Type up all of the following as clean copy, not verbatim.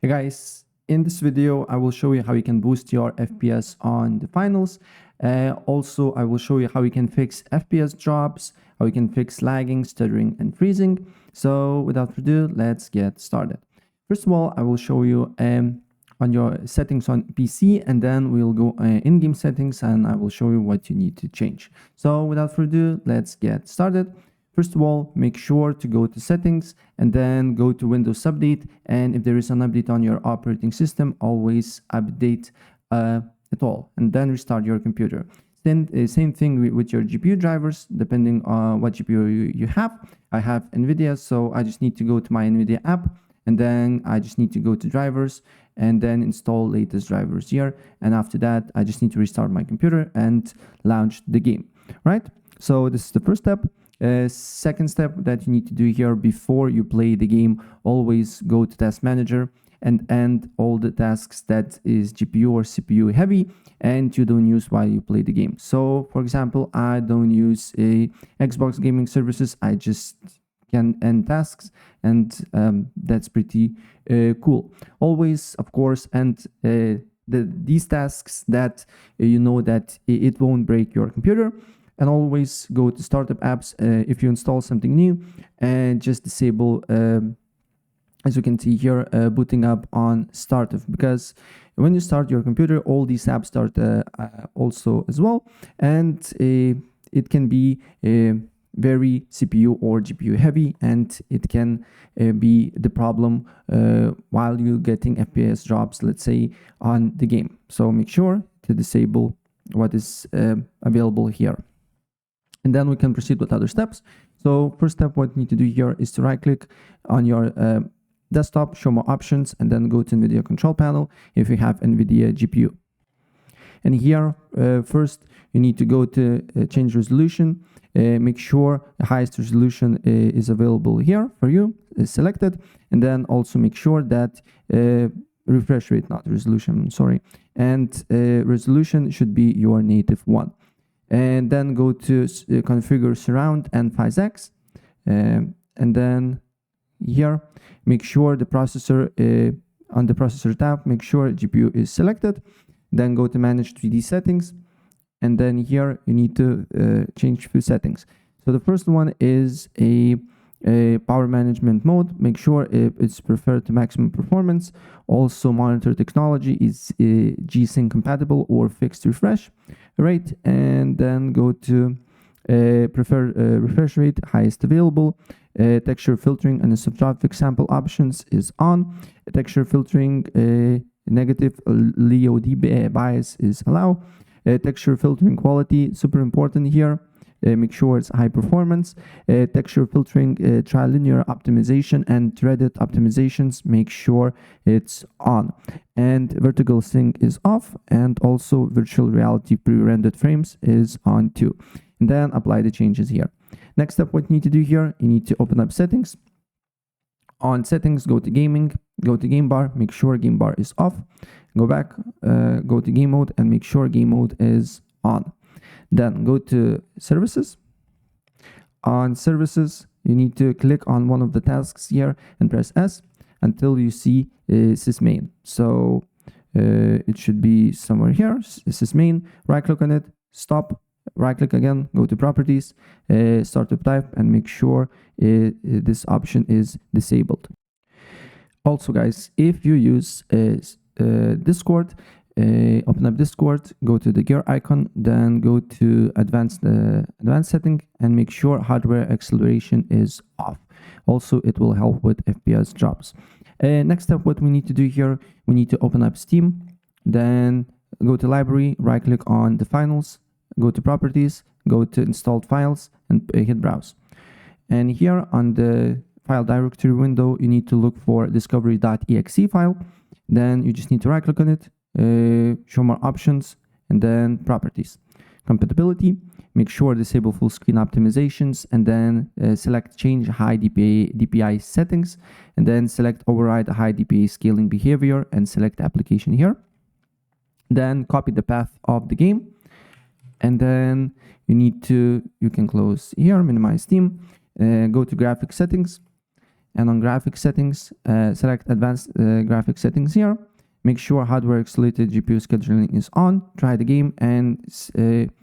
Hey guys, in this video I will show you how you can boost your FPS on the finals. Also, I will show you how you can fix FPS drops, how you can fix lagging, stuttering, and freezing. So without further ado, let's get started. First of all, I will show you on your settings on PC, and then we'll go in-game settings and I will show you what you need to change. So without further ado, let's get started. First of all, make sure to go to settings and then go to Windows Update. And if there is an update on your operating system, always update it all and then restart your computer. Then same thing with your GPU drivers, depending on what GPU you have. I have Nvidia, so I just need to go to my Nvidia app and then I just need to go to drivers and then install latest drivers here. And after that, I just need to restart my computer and launch the game, right? So this is the first step. Second step that you need to do here before you play the game, always go to Task Manager and end all the tasks that is GPU or CPU heavy and you don't use while you play the game. So for example, I don't use Xbox gaming services. I just can end tasks, and that's pretty cool. Always, of course, end these tasks that you know that it won't break your computer. And always go to startup apps if you install something new and just disable, as you can see here, booting up on startup, because when you start your computer, all these apps start also as well, and it can be very CPU or GPU heavy, and it can be the problem while you're getting FPS drops, let's say, on the game. So make sure to disable what is available here. And then we can proceed with other steps. So first step, what you need to do here is to right click on your desktop, show more options, and then go to NVIDIA control panel if you have NVIDIA GPU. And here, first, you need to go to change resolution. Make sure the highest resolution is available here for you, is selected. And then also make sure that refresh rate, not resolution, sorry. And resolution should be your native one. And then go to configure surround and 5x, and then here make sure the processor on the processor tab, make sure GPU is selected. Then go to manage 3D settings, and then here you need to change few settings. So the first one is a power management mode. Make sure it's preferred to maximum performance. Also monitor technology is G-Sync compatible or fixed refresh rate, and then go to prefer refresh rate, highest available. Texture filtering and subtraffic sample options is on. Texture filtering negative LEOD bias is allow. Texture filtering quality, super important here. Make sure it's high performance. Texture filtering, trilinear optimization and threaded optimizations, make sure it's on. And vertical sync is off, and also virtual reality pre-rendered frames is on too. And then apply the changes here. Next up, what you need to do here, you need to open up settings. On settings, go to gaming, go to game bar, make sure game bar is off. Go back, go to game mode and make sure game mode is on. Then go to services. On services, you need to click on one of the tasks here and press S until you see sysmain. So it should be somewhere here, sysmain. Right click on it, stop, right click again, go to properties, startup type, and make sure this option is disabled. Also guys, if you use Discord, open up Discord, go to the gear icon, then go to advanced setting and make sure hardware acceleration is off. Also, it will help with FPS drops. Next step, what we need to do here, we need to open up Steam, then go to library, right click on the finals, go to properties, go to installed files and hit browse. And here on the file directory window, you need to look for discovery.exe file. Then you just need to right click on it, show more options, and then properties. Compatibility, make sure disable full screen optimizations, and then select change high DPI settings, and then select override high DPI scaling behavior and select application here. Then copy the path of the game, and then you can close here, minimize Steam, go to graphic settings, and on graphics settings, select advanced graphics settings here. Make sure hardware accelerated GPU scheduling is on. Try the game, and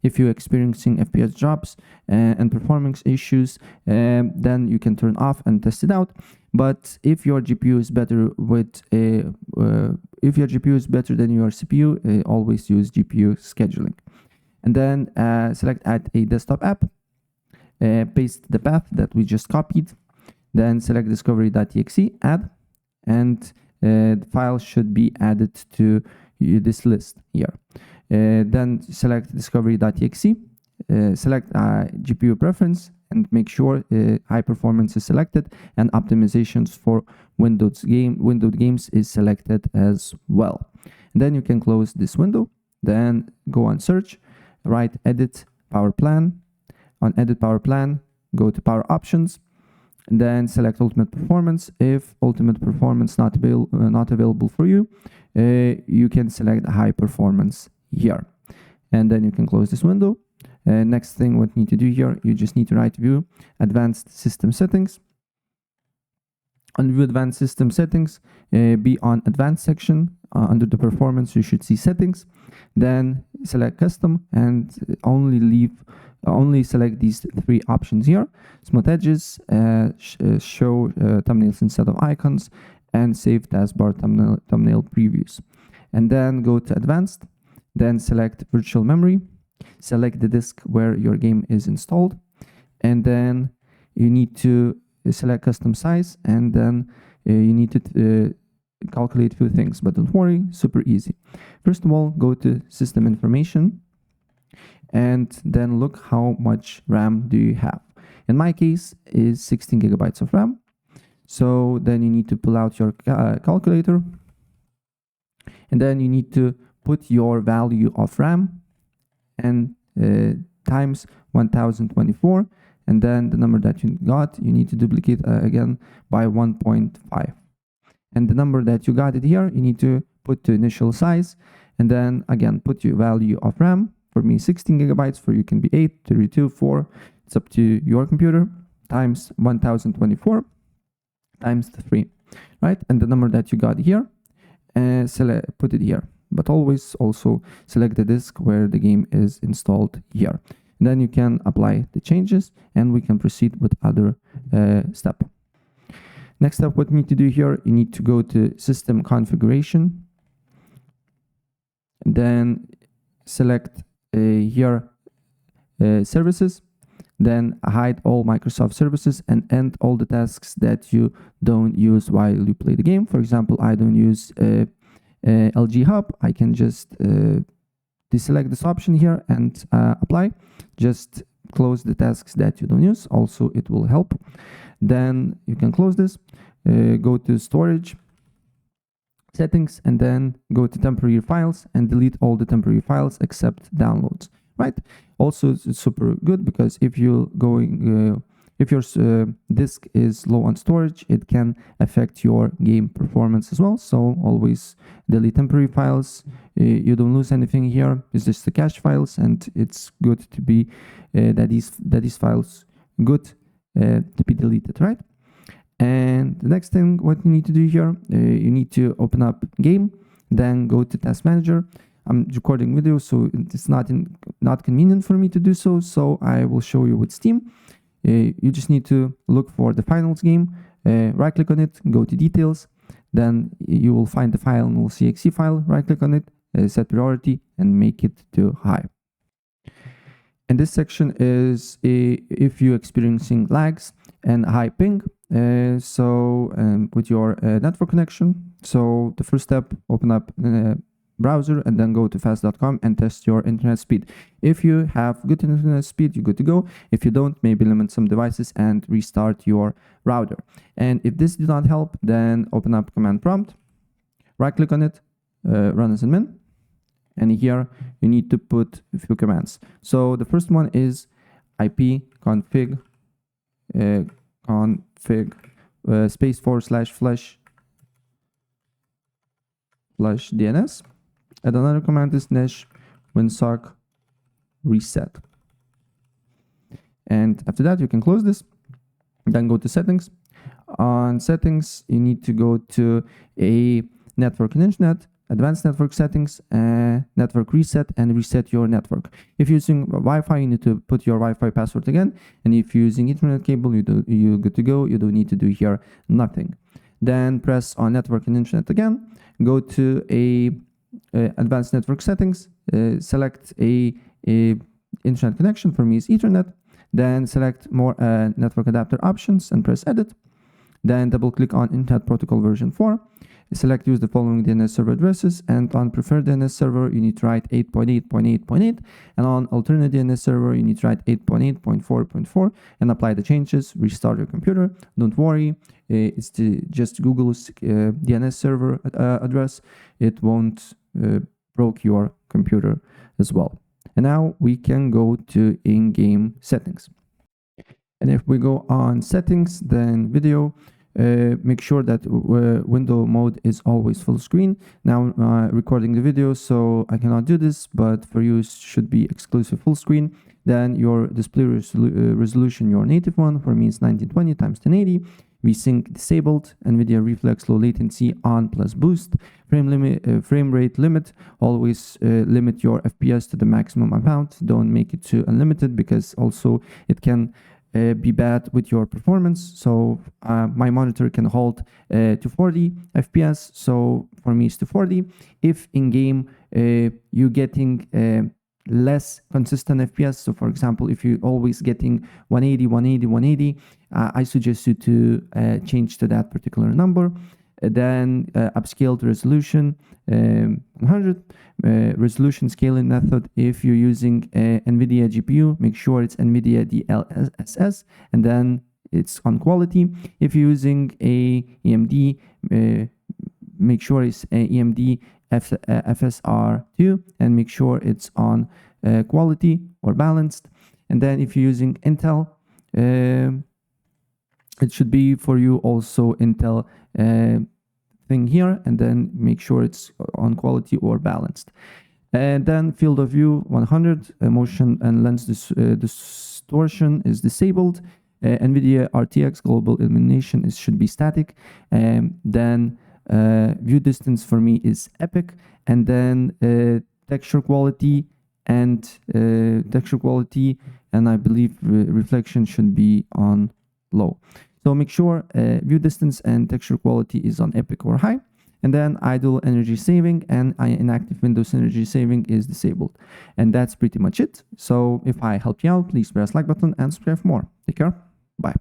if you're experiencing FPS drops and performance issues, then you can turn off and test it out. But if your GPU is better if your GPU is better than your CPU, always use GPU scheduling. And then select add a desktop app. Paste the path that we just copied. Then select discovery.exe, add, and the file should be added to this list here. Then select discovery.exe, select GPU preference, and make sure high performance is selected, and optimizations for windowed games is selected as well. And then you can close this window. Then go on search, write edit power plan. On edit power plan, go to power options, and then select ultimate performance. If ultimate performance not available for you, you can select high performance here, and then you can close this window. Next thing what you need to do here, you just need to right view advanced system settings. On view advanced system settings, be on advanced section. Under the performance you should see settings, then select custom, and only select these three options here: smooth edges, show thumbnails instead of icons, and save taskbar thumbnail previews. And then go to advanced, then select virtual memory, select the disk where your game is installed, and then you need to select custom size, and then you need to calculate a few things, but don't worry, super easy. First of all, go to system information, and then look how much RAM do you have. In my case is 16 gigabytes of RAM. So then you need to pull out your calculator, and then you need to put your value of RAM and times 1024, and then the number that you got, you need to duplicate again by 1.5. And the number that you got it here, you need to put the initial size, and then again put your value of RAM. For me, 16 gigabytes, for you can be 8, 32, 4, it's up to your computer, times 1024 times 3, right? And the number that you got here, put it here. But always also select the disk where the game is installed here. And then you can apply the changes, and we can proceed with other step. Next up, what you need to do here, you need to go to system configuration, and then select here services, then hide all Microsoft services and end all the tasks that you don't use while you play the game. For example, I don't use LG Hub. I can just deselect this option here and apply. Just close the tasks that you don't use. Also, it will help. Then you can close this, go to storage settings, and then go to temporary files and delete all the temporary files except downloads, right? Also, it's super good because if you're going if your disk is low on storage, it can affect your game performance as well. So always delete temporary files. You don't lose anything here. It's just the cache files, and it's good to be that these files good to be deleted, right? And the next thing what you need to do here, you need to open up game, then go to task manager. I'm recording video, so it's not convenient for me to do so, so I will show you with Steam. You just need to look for the Finals game, right click on it, go to details, then you will find the finals.exe file, right click on it, set priority, and make it to high. And this section is if you're experiencing lags and high ping, with your network connection. So the first step, open up browser and then go to fast.com and test your internet speed. If you have good internet speed, you're good to go. If you don't, maybe limit some devices and restart your router. And if this did not help, then open up command prompt, right click on it, run as admin, and here you need to put a few commands. So the first one is ip config space /flush DNS, and another command is nesh winsock reset. And after that, you can close this, then go to settings. on settings, you need to go to a network and internet, advanced network settings, network reset, and reset your network. If you're using Wi-Fi, you need to put your Wi-Fi password again. And if you're using Ethernet cable, you're good to go. You don't need to do here nothing. Then press on network and internet again. Go to advanced network settings. Select a internet connection. For me, is Ethernet. Then select more network adapter options and press edit. Then double click on Internet Protocol version 4. Select use the following DNS server addresses, and on preferred DNS server you need to write 8.8.8.8, and on alternate DNS server you need to write 8.8.4.4 and apply the changes. Restart your computer. Don't worry, it's just Google's DNS server address. It won't broke your computer as well. And now we can go to in-game settings. And if we go on settings, then video, make sure that window mode is always full screen. Now recording the video, so I cannot do this, but for you it should be exclusive full screen. Then your display resolution, your native one, for me is 1920 x 1080. VSync disabled, Nvidia Reflex low latency on plus boost, frame rate limit, always limit your FPS to the maximum amount. Don't make it to unlimited, because also it can be bad with your performance. So my monitor can hold to 40 FPS, so for me it's to 40. If in game you're getting less consistent FPS, so for example if you're always getting 180, I suggest you to change to that particular number. Then upscale the resolution 100. Resolution scaling method, if you're using Nvidia GPU, make sure it's Nvidia DLSS, and then it's on quality. If you're using a AMD, make sure it's AMD FSR2, and make sure it's on quality or balanced. And then if you're using Intel, it should be for you also Intel thing here, and then make sure it's on quality or balanced. And then field of view 100, motion and lens distortion is disabled. Nvidia RTX global illumination should be static. Then view distance for me is epic, and then texture quality and I believe reflection should be on low. So make sure view distance and texture quality is on epic or high, and then idle energy saving and inactive Windows energy saving is disabled. And that's pretty much it. So if I helped you out, please press like button and subscribe for more. Take care. Bye.